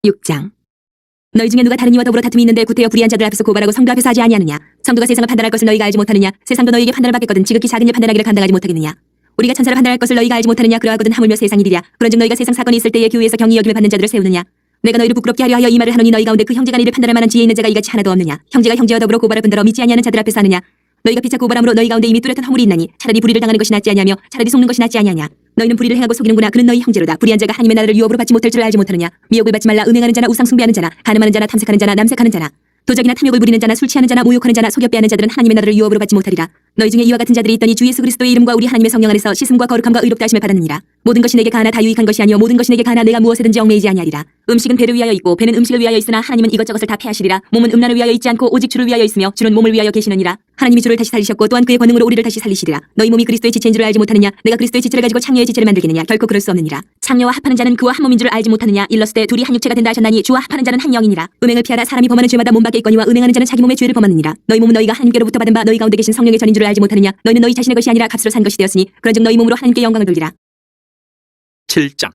6장. 너희 중에 누가 다른 이와 더불어 다툼이 있는데 구태여 불의한 자들 앞에서 고발하고 성도 앞에서 하지 아니하느냐. 성도가 세상을 판단할 것을 너희가 알지 못하느냐. 세상도 너희에게 판단을 받겠거든 지극히 작은 일 판단하기를 감당하지 못하겠느냐. 우리가 천사를 판단할 것을 너희가 알지 못하느냐. 그러하거든 하물며 세상 일이랴. 그런즉 너희가 세상 사건이 있을 때에 교회에서 경히 여김을 받는 자들을 세우느냐. 내가 너희를 부끄럽게 하려 하여 이 말을 하노니 너희 가운데 그 형제가 이를 판단할 만한 지혜 있는 자가 이같이 하나도 없느냐. 형제가 형제와 더불어 고발을 분들어 믿지 아니하는 자들 앞에서 하느냐. 너희가 피차 고발함으로 너희 가운데 이미 뚜렷한 허물이 있나니 차라리 불의를 당하는 것이 낫지 아니하며 차라리 속는 것이 낫지 아니하냐. 너희는 불의를 행하고 속이는구나. 그는 너희 형제로다. 불의한 자가 하나님의 나라를 유업으로 받지 못할 줄을 알지 못하느냐. 미혹을 받지 말라. 음행하는 자나 우상 숭배하는 자나 간음하는 자나 탐색하는 자나 남색하는 자나 도적이나 탐욕을 부리는 자나 술 취하는 자나 모욕하는 자나 속여 빼하는 자들은 하나님의 나라를 유업으로 받지 못하리라. 너희 중에 이와 같은 자들이 있더니 주 예수 그리스도의 이름과 우리 하나님의 성령 안에서 씻음과 거룩함과 의롭다 하심을 받았느니라. 모든 것이 내게 가하나 다 유익한 것이 아니요 모든 것이 내게 가하나 내가 무엇에든지 얽매이지 아니하리라. 음식은 배를 위하여 있고 배는 음식을 위하여 있으나 하나님은 이것저것을 다 패하시리라. 몸은 음란을 위하여 있지 않고 오직 주를 위하여 있으며 주는 몸을 위하여 계시느니라. 하나님이 주를 다시 살리셨고 또한 그의 권능으로 우리를 다시 살리시리라. 너희 몸이 그리스도의 지체인 줄을 알지 못하느냐. 내가 그리스도의 지체를 가지고 창녀의 지체를 만들겠느냐. 결코 그럴 수 없느니라. 창녀와 합하는 자는 그와 한 몸인 줄 알지 못하느냐. 일렀을 때 둘이 한 육체가 된다 하셨나니 주와 합하는 자는 한 영이니라. 음행을 피하라. 사람이 범하는 죄마다 몸 밖에 있거니와 음행하는 자는 자기 몸의 죄를 범하느니라. 너희 몸은 너희가 하나님께로부터 받은 바 너희 가운데 계신 성령의 전인 줄을 알지 못하느냐. 너희는 너희 자신의 것이 아니라 값으로 산 것이 되었으니 그런즉 너희 몸으로 하나님께 영광을 돌리라. 7장.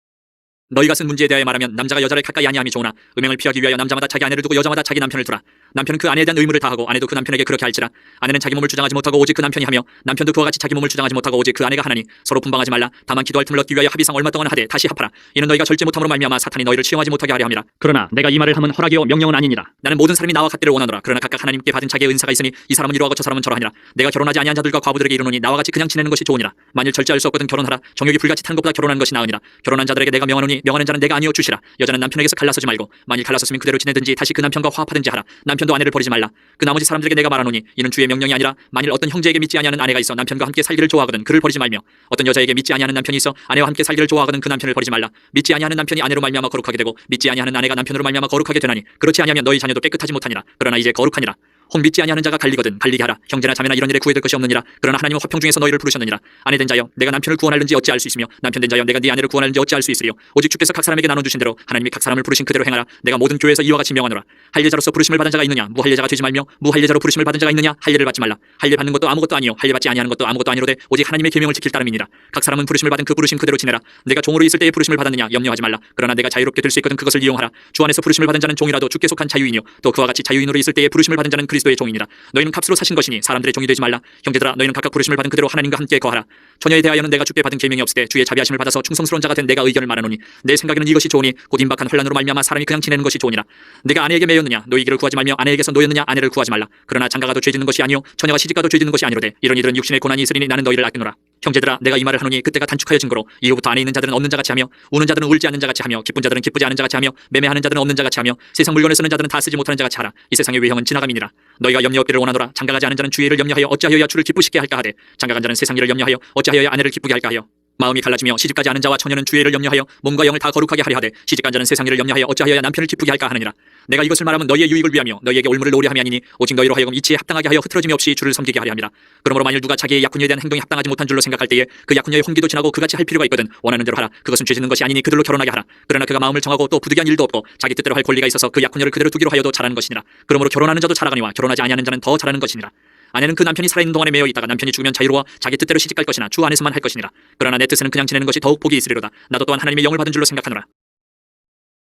너희가 쓴 문제에 대하여 말하면 남자가 여자를 가까이 아니함이 좋으나 음행을 피하기 위하여 남자마다 자기 아내를 두고 여자마다 자기 남편을 두라. 남편은 그 아내에 대한 의무를 다하고 아내도 그 남편에게 그렇게 할지라. 아내는 자기 몸을 주장하지 못하고 오직 그 남편이 하며 남편도 그와 같이 자기 몸을 주장하지 못하고 오직 그 아내가 하나니 서로 분방하지 말라. 다만 기도할 틈을 얻기 위하여 합의상 얼마 동안 하되 다시 합하라. 이는 너희가 절제 못함으로 말미암아 사탄이 너희를 치용하지 못하게 하려 함이라. 그러나 내가 이 말을 함은 허락이요 명령은 아니니라. 나는 모든 사람이 나와 같기를 원하노라. 그러나 각각 하나님께 받은 자기의 은사가 있으니 이 사람은 이러하고 저 사람은 저러하니라. 내가 결혼하지 아니한 자들과 과부들에게 이르노니 나와 같이 그냥 지내는 것이 좋으니라. 만일 절제할 수 없거든 결혼하라. 정욕이 불같이 탄 것보다 결혼하는 것이 나으니라. 결혼한 자들에게 내가 명하노니 명하는 자는 내가 아니요 주시라. 여자는 남편에게서 갈라서지 말고 만일 갈라섰으면 그대로 지내든지 다시 그 남편과 화합하든지 하라. 남편도 아내를 버리지 말라. 그 나머지 사람들에게 내가 말하노니 이는 주의 명령이 아니라 만일 어떤 형제에게 믿지 아니하는 아내가 있어 남편과 함께 살기를 좋아하거든 그를 버리지 말며 어떤 여자에게 믿지 아니하는 남편이 있어 아내와 함께 살기를 좋아하거든 그 남편을 버리지 말라. 믿지 아니하는 남편이 아내로 말미암아 거룩하게 되고 믿지 아니하는 아내가 남편으로 말미암아 거룩하게 되나니 그렇지 아니하면 너희 자녀도 깨끗하지 못하니라. 그러나 이제 거룩하니라. 혹 믿지 아니하는 자가 갈리거든 갈리게 하라. 형제나 자매나 이런 일에 구애될 것이 없느니라. 그러나 하나님은 화평 중에서 너희를 부르셨느니라. 아내된 자여 내가 남편을 구원하는지 어찌 알 수 있으며 남편된 자여 내가 네 아내를 구원하는지 어찌 알 수 있으리요. 오직 주께서 각 사람에게 나눠주신 대로 하나님이 각 사람을 부르신 그대로 행하라. 내가 모든 교회에서 이와 같이 명하노라. 할례자로서 부르심을 받은 자가 있느냐. 무할례자가 되지 말며 무할례자로 부르심을 받은 자가 있느냐. 할례를 받지 말라. 할례 받는 것도 아무것도 아니요 할례 받지 아니하는 것도 아무것도 아니로되 오직 하나님의 계명을 지킬 따름이니라. 각 사람은 부르심을 받은 그 부르심 그대로 지내라. 내가 종으로 있을 때에 부르심을 받았느냐 염려하지 말라. 그러나 내가 자유롭게 될 수 있거든 그것을 이용하라. 주 안에서 부르심을 받은 자는 종이라도 주께 속한 자유인이요 또 그와 같이 자유인으로 있을 때에 부르심을 받은 자는 그리스도의 종이니라. 너희는 값으로 사신 것이니 사람들의 종이 되지 말라. 형제들아 너희는 각각 부르심을 받은 그대로 하나님과 함께 거하라. 처녀에 대하여는 내가 주께 받은 계명이 없을 때 주의 자비하심을 받아서 충성스러운 자가 된 내가 의견을 말하노니 내 생각에는 이것이 좋으니 곧 임박한 혼란으로 말미암아 사람이 그냥 지내는 것이 좋으니라. 내가 아내에게 매였느냐 너희 길을 구하지 말며 아내에게서 노였느냐 아내를 구하지 말라. 그러나 장가가도 죄짓는 것이 아니요 처녀가 시집가도 죄짓는 것이 아니로되 이런 이들은 육신의 고난이 있으리니 나는 너희를 아끼노라. 형제들아 내가 이 말을 하노니 그때가 단축하여 증거로 이후부터 안에 있는 자들은 없는 자같이 하며 우는 자들은 울지 않는 자같이 하며 기쁜 자들은 기쁘지 않은 자같이 하며 매매하는 자들은 없는 자같이 하며 세상 물건을 쓰는 자들은 다 쓰지 못하는 자같이 하라. 이 세상의 외형은 지나감이니라. 너희가 염려 없기를 원하노라. 장가가지 않은 자는 주의 일을 염려하여 어찌하여야 주를 기쁘시게 할까 하되 장가간 자는 세상 일을 염려하여 어찌하여야 아내를 기쁘게 할까 하여 마음이 갈라지며 시집가지 않은 자와 처녀는 주의 일을 염려하여 몸과 영을 다 거룩하게 하려 하되 시집간 자는 세상 일을 염려하여 어찌하여야 남편을 기쁘게 할까 하느니라. 내가 이것을 말하면 너희의 유익을 위하며 너희에게 올무를 노래함이 아니니 오직 너희로 하여금 이치에 합당하게 하여 흐트러짐이 없이 주를 섬기게 하려 함이라. 그러므로 만일 누가 자기의 약혼녀에 대한 행동이 합당하지 못한 줄로 생각할 때에 그 약혼녀의 혼기도 지나고 그같이 할 필요가 있거든 원하는 대로 하라. 그것은 죄짓는 것이 아니니 그들로 결혼하게 하라. 그러나 그가 마음을 정하고 또 부득이한 일도 없고 자기 뜻대로 할 권리가 있어서 그 약혼녀를 그대로 두기로 하여도 잘하는 것이니라. 그러므로 결혼하는 자도 잘하거니와 결혼하지 아니하는 자는 더 잘하는 것이니라. 아내는 그 남편이 살아있는 동안에 매여 있다가 남편이 죽으면 자유로워 자기 뜻대로 시집갈 것이나 주 안에서만 할 것이니라. 그러나 내 뜻은 그냥 지내는 것이 더욱 복이 있으리로다. 나도 또한 하나님의 영을 받은 줄로 생각하노라.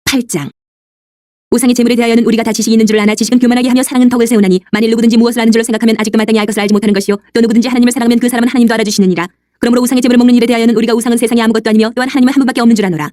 8장. 우상의 재물에 대하여는 우리가 다 지식이 있는 줄 아나 지식은 교만하게 하며 사랑은 덕을 세우나니 만일 누구든지 무엇을 아는 줄로 생각하면 아직도 마땅히 알 것을 알지 못하는 것이요 또 누구든지 하나님을 사랑하면 그 사람은 하나님도 알아주시느니라. 그러므로 우상의 재물을 먹는 일에 대하여는 우리가 우상은 세상에 아무것도 아니며 또한 하나님은 한 분밖에 없는 줄 아노라.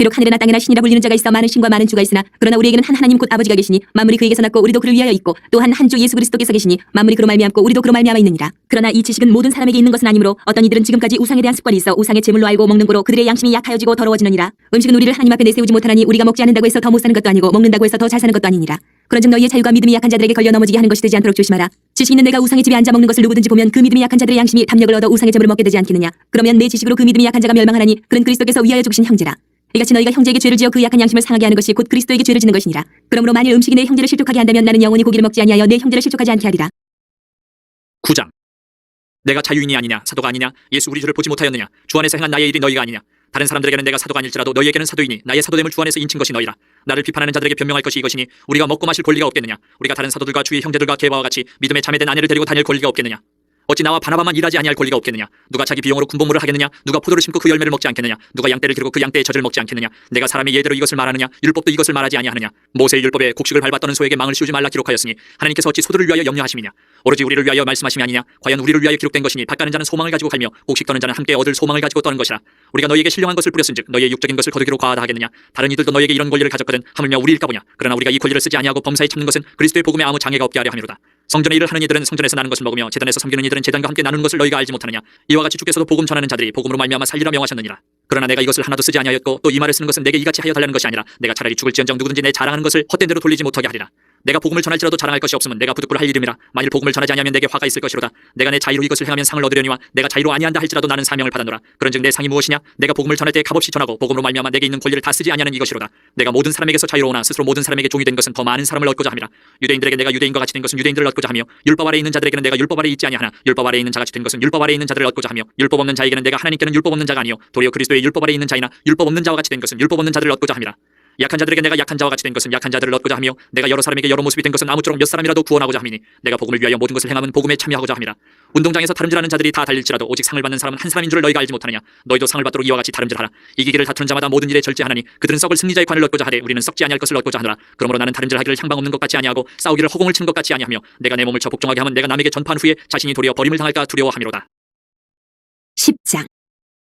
비록 하늘이나 땅이나 신이라 불리는 자가 있어 많은 신과 많은 주가 있으나 그러나 우리에게는 한 하나님 곧 아버지가 계시니 만물이 그에게서 났고 우리도 그를 위하여 있고 또한 한 주 예수 그리스도께서 계시니 만물이 그로 말미암고 우리도 그로 말미암아 있느니라. 그러나 이 지식은 모든 사람에게 있는 것은 아니므로 어떤 이들은 지금까지 우상에 대한 습관이 있어 우상의 재물로 알고 먹는 고로 그들의 양심이 약하여지고 더러워지느니라. 음식은 우리를 하나님 앞에 내세우지 못하나니 우리가 먹지 않는다고 해서 더 못 사는 것도 아니고 먹는다고 해서 더 잘 사는 것도 아니니라. 그런즉 너희의 자유가 믿음이 약한 자들에게 걸려 넘어지게 하는 것이 되지 않도록 조심하라. 지식 있는 내가 우상의 집에 앉아 먹는 것을 누구든지 보면 그 믿음이 약한 자들의 양심이 담력을 얻어 우상의 재물을 먹게 되지 않겠느냐. 그러면 내 지식으로 그 믿음이 약한 자가 멸망하나니 그는 그리스도께서 위하여 죽으신 형제라. 이같이 너희가 형제에게 죄를 지어 그 약한 양심을 상하게 하는 것이 곧 그리스도에게 죄를 짓는 것이니라. 그러므로 만일 음식이 내 형제를 실족하게 한다면 나는 영원히 고기를 먹지 아니하여 내 형제를 실족하지 않게 하리라. 9장. 내가 자유인이 아니냐 사도가 아니냐 예수 우리 주를 보지 못하였느냐 주 안에서 행한 나의 일이 너희가 아니냐. 다른 사람들에게는 내가 사도가 아닐지라도 너희에게는 사도이니 나의 사도됨을 주 안에서 인친 것이 너희라. 나를 비판하는 자들에게 변명할 것이 이것이니 우리가 먹고 마실 권리가 없겠느냐. 우리가 다른 사도들과 주의 형제들과 게바와 같이 믿음에 자매된 아내를 데리고 다닐 권리가 없겠느냐. 어찌 나와 바나바만 일하지 아니할 권리가 없겠느냐? 누가 자기 비용으로 군복무를 하겠느냐? 누가 포도를 심고 그 열매를 먹지 않겠느냐? 누가 양떼를 기르고 그 양떼의 젖을 먹지 않겠느냐? 내가 사람의 예대로 이것을 말하느냐? 율법도 이것을 말하지 아니하느냐? 모세의 율법에 곡식을 밟았더는 소에게 망을 씌우지 말라 기록하였으니 하나님께서 어찌 소들을 위하여 염려하심이냐? 오로지 우리를 위하여 말씀하심이 아니냐? 과연 우리를 위하여 기록된 것이니 밭가는 자는 소망을 가지고 갈며 곡식 떠는 자는 함께 얻을 소망을 가지고 떠는 것이라. 우리가 너희에게 신령한 것을 뿌렸은즉 너희의 육적인 것을 거두기로 과하다 하겠느냐? 다른 이들도 너희에게 이런 권리를 가졌거든 하물며 우리일까 보냐? 그러나 우리가 이 권리를 쓰지 아니하고 범사에 참는 것은 그리스도의 복음에 아무 장애가 없게 하려 함이로다. 성전의 일을 하는 이들은 성전에서 나는 것을 먹으며 제단에서 섬기는 이들은 제단과 함께 나누는 것을 너희가 알지 못하느냐? 이와 같이 주께서도 복음 전하는 자들이 복음으로 말미암아 살리라 명하셨느니라. 그러나 내가 이것을 하나도 쓰지 아니하였고 또 이 말을 쓰는 것은 내게 이같이 하여 달라는 것이 아니라 내가 차라리 죽을지언정 누구든지 내 자랑하는 것을 헛된 대로 돌리지 못하게 하리라. 내가 복음을 전할지라도 자랑할 것이 없으면 내가 부득불 할 이름이라. 만일 복음을 전하지 아니하면 내게 화가 있을 것이로다. 내가 내 자의로 이것을 행하면 상을 얻으려니와 내가 자의로 아니한다 할지라도 나는 사명을 받았노라. 그런즉 내 상이 무엇이냐? 내가 복음을 전할 때 값없이 전하고 복음으로 말미암아 내게 있는 권리를 다 쓰지 아니하는 이것이로다. 내가 모든 사람에게서 자유로우나 스스로 모든 사람에게 종이 된 것은 더 많은 사람을 얻고자 함이라. 유대인들에게 내가 유대인과 같이 된 것은 유대인들을 얻고자 하며 율법 아래 있는 자들에게는 내가 율법 아래 있지 아니하나 율법 아래 있는 자같이 된 것은 율법 아래 있는 자들을 얻고자 하며 율법 없는 자에게는 내가 하나님께는 율법 없는 자가 아니요 도리어 그리스도의 율법 아래 있는 자이나 율법 없는 자와 같이 된 것은 율법 없는 자들을 얻고자 함이라. 약한 자들에게 내가 약한 자와 같이 된 것은 약한 자들을 얻고자 하며 내가 여러 사람에게 여러 모습이 된 것은 아무쪼록 몇 사람이라도 구원하고자 함이니 내가 복음을 위하여 모든 것을 행함은 복음에 참여하고자 함이라. 운동장에서 다름질하는 자들이 다 달릴지라도 오직 상을 받는 사람은 한 사람인 줄을 너희가 알지 못하느냐? 너희도 상을 받도록 이와 같이 다름질하라. 이기기를 다투는 자마다 모든 일에 절제하나니 그들은 썩을 승리자의 관을 얻고자 하되 우리는 썩지 아니할 것을 얻고자 하노라. 그러므로 나는 다름질하기를 향방 없는 것 같이 아니하고 싸우기를 허공을 치는 것 같이 아니하며 내가 내 몸을 저 복종하게 하면 내가 남에게 전파한 후에 자신이 도리어 버림을 당할까 두려워함이로다. 10장.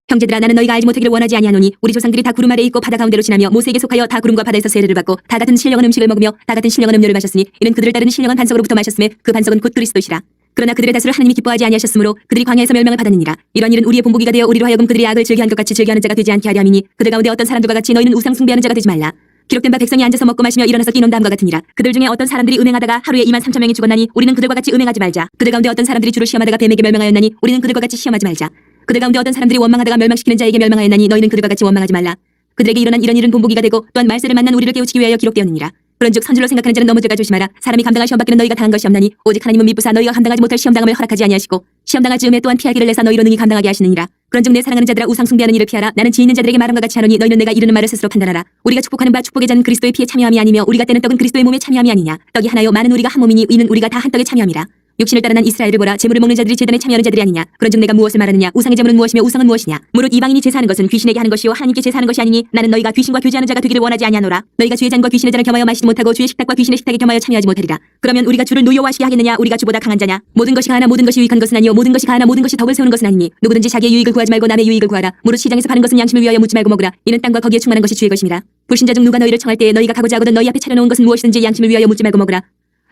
형제들아 나는 너희가 알지 못하기를 원하지 아니하노니 우리 조상들이 다 구름 아래 있고 바다 가운데로 지나며 모세에게 속하여 다 구름과 바다에서 세례를 받고 다 같은 신령한 음식을 먹으며 다 같은 신령한 음료를 마셨으니 이는 그들을 따르는 신령한 반석으로부터 마셨음에 그 반석은 곧 그리스도시라. 그러나 그들의 다수를 하나님이 기뻐하지 아니하셨으므로 그들이 광야에서 멸망을 받았느니라. 이런 일은 우리의 본보기가 되어 우리로 하여금 그들이 악을 즐겨한 것 같이 즐겨하는 자가 되지 않게 하려 함이니 그들 가운데 어떤 사람들과 같이 너희는 우상 숭배하는 자가 되지 말라. 기록된 바 백성이 앉아서 먹고 마시며 일어나서 뛰논 다음과 같으니라. 그들 중에 어떤 사람들이 음행하다가 하루에 23,000명이 죽었나니 우리는 그들과 같이 음행하지 말자. 그들 가운데 어떤 사람들이 주를 시험하다가 뱀에게 멸망하였나니 우리는 그들과 같이 시험하지 말자. 그들 가운데 어떤 사람들이 원망하다가 멸망시키는 자에게 멸망하였나니 너희는 그들과 같이 원망하지 말라. 그들에게 일어난 이런 일은 본보기가 되고 또한 말세를 만난 우리를 깨우치기 위하여 기록되었느니라. 그런즉 선줄로 생각하는 자는 넘어질까 조심하라. 사람이 감당할 시험 받기는 너희가 당한 것이 없나니 오직 하나님은 미쁘사 너희가 감당하지 못할 시험당함을 허락하지 아니하시고 시험당할 즈음에 또한 피하기를 내사 너희로 능히 감당하게 하시느니라. 그런즉 내 사랑하는 자들아 우상 숭배하는 일을 피하라. 나는 지혜 있는 자들에게 말함과 같이 하노니 너희는 내가 이르는 말을 스스로 판단하라. 우리가 축복하는 바 축복의 잔은 그리스도의 피에 참여함이 아니며 우리가 떼는 떡은 그리스도의 몸에 참여함이 아니냐. 떡이 하나요 많은 우리가 한 몸이니 이는 우리가 다 한 떡에 참여함이라. 육신을 따라 난 이스라엘을 보라. 제물을 먹는 자들이 제단에 참여하는 자들이 아니냐. 그런즉 내가 무엇을 말하느냐. 우상의 제물은 무엇이며 우상은 무엇이냐. 무릇 이방인이 제사하는 것은 귀신에게 하는 것이요 하나님께 제사하는 것이 아니니 나는 너희가 귀신과 교제하는 자가 되기를 원하지 아니하노라. 너희가 주의 잔과 귀신의 잔을 겸하여 마시지 못하고 주의 식탁과 귀신의 식탁에 겸하여 참여하지 못하리라. 그러면 우리가 주를 노여워하시게 하겠느냐. 우리가 주보다 강한 자냐. 모든 것이 가하나 모든 것이 유익한 것은 아니요 모든 것이 가하나 모든 것이 덕을 세우는 것은 아니니 누구든지 자기의 유익을 구하지 말고 남의 유익을 구하라. 무릇 시장에서 파는 것은 양심을 위하여 묻지 말고 먹으라. 이는 땅과 거기에 충만한 것이 주의 것임이라. 불신자 중 누가 너희를 청할 때에 너희가 가고자 하거든 너희 앞에 차려놓은 것은 무엇이든지 양심을 위하여 묻지 말고 먹으라.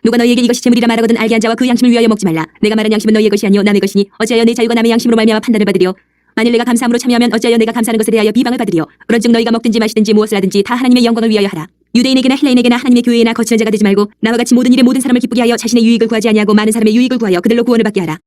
누가 너희에게 이것이 재물이라 말하거든 알게 한 자와 그 양심을 위하여 먹지 말라. 내가 말한 양심은 너희의 것이 아니요 남의 것이니 어찌하여 내 자유가 남의 양심으로 말미암아 판단을 받으리요. 만일 내가 감사함으로 참여하면 어찌하여 내가 감사하는 것에 대하여 비방을 받으리요. 그런즉 너희가 먹든지 마시든지 무엇을 하든지 다 하나님의 영광을 위하여 하라. 유대인에게나 헬라인에게나 하나님의 교회에나 거치는 자가 되지 말고 나와 같이 모든 일에 모든 사람을 기쁘게 하여 자신의 유익을 구하지 아니하고 많은 사람의 유익을 구하여 그들로 구원을 받게 하라.